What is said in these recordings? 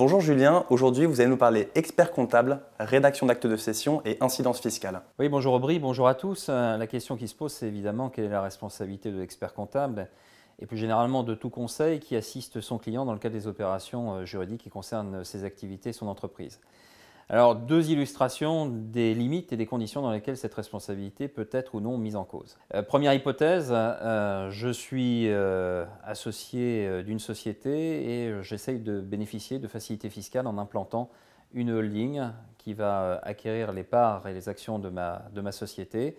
Bonjour Julien, aujourd'hui vous allez nous parler expert comptable, rédaction d'actes de cession et incidence fiscale. Oui, bonjour Aubry, bonjour à tous. La question qui se pose, c'est évidemment quelle est la responsabilité de l'expert comptable et plus généralement de tout conseil qui assiste son client dans le cadre des opérations juridiques qui concernent ses activités et son entreprise. Alors, deux illustrations des limites et des conditions dans lesquelles cette responsabilité peut être ou non mise en cause. Première hypothèse, je suis associé d'une société et j'essaye de bénéficier de facilités fiscales en implantant une holding qui va acquérir les parts et les actions de ma société.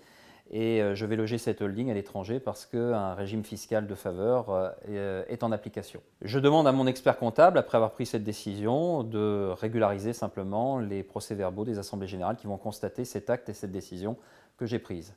Et je vais loger cette holding à l'étranger parce qu'un régime fiscal de faveur est en application. Je demande à mon expert comptable, après avoir pris cette décision, de régulariser simplement les procès-verbaux des assemblées générales qui vont constater cet acte et cette décision que j'ai prise.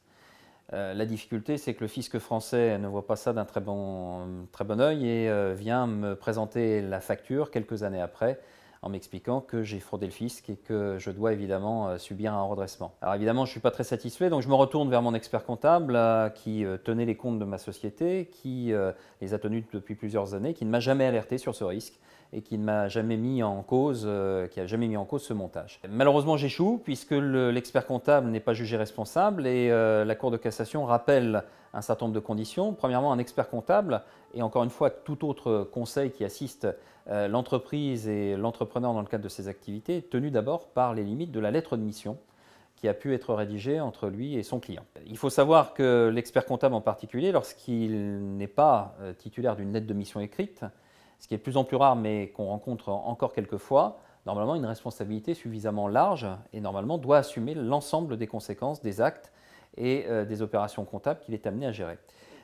La difficulté, c'est que le fisc français ne voit pas ça d'un très bon œil et vient me présenter la facture quelques années après en m'expliquant que j'ai fraudé le fisc et que je dois évidemment subir un redressement. Alors évidemment, je ne suis pas très satisfait, donc je me retourne vers mon expert comptable qui tenait les comptes de ma société, qui les a tenus depuis plusieurs années, qui ne m'a jamais alerté sur ce risque et qui ne m'a jamais mis en cause, ce montage. Malheureusement, j'échoue puisque l'expert comptable n'est pas jugé responsable et la Cour de cassation rappelle un certain nombre de conditions. Premièrement, un expert comptable et encore une fois tout autre conseil qui assiste l'entreprise et l'entrepreneur dans le cadre de ses activités est tenu d'abord par les limites de la lettre de mission qui a pu être rédigée entre lui et son client. Il faut savoir que l'expert comptable en particulier, lorsqu'il n'est pas titulaire d'une lettre de mission écrite, ce qui est de plus en plus rare mais qu'on rencontre encore quelques fois, normalement une responsabilité suffisamment large et normalement doit assumer l'ensemble des conséquences des actes et des opérations comptables qu'il est amené à gérer.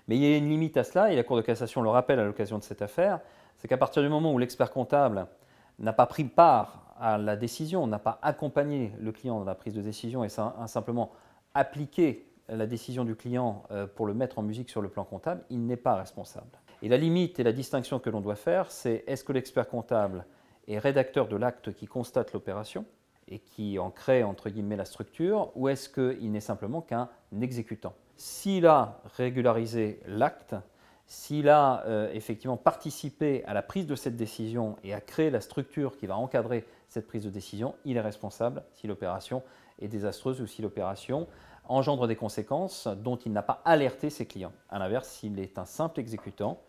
Mais il y a une limite à cela et la Cour de cassation le rappelle à l'occasion de cette affaire, c'est qu'à partir du moment où l'expert comptable n'a pas pris part à la décision, n'a pas accompagné le client dans la prise de décision et a simplement appliqué la décision du client pour le mettre en musique sur le plan comptable, il n'est pas responsable. Et la limite et la distinction que l'on doit faire, c'est est-ce que l'expert comptable est rédacteur de l'acte qui constate l'opération et qui en crée entre guillemets la structure, ou est-ce qu'il n'est simplement qu'un exécutant? S'il a régularisé l'acte, s'il a effectivement participé à la prise de cette décision et à créer la structure qui va encadrer cette prise de décision, il est responsable si l'opération est désastreuse ou si l'opération engendre des conséquences dont il n'a pas alerté ses clients. A l'inverse, s'il est un simple exécutant,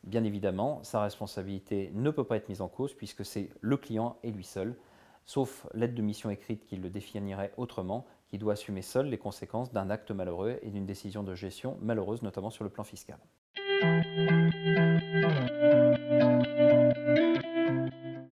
bien évidemment, sa responsabilité ne peut pas être mise en cause puisque c'est le client et lui seul, sauf l'aide de mission écrite qui le définirait autrement, qui doit assumer seul les conséquences d'un acte malheureux et d'une décision de gestion malheureuse, notamment sur le plan fiscal.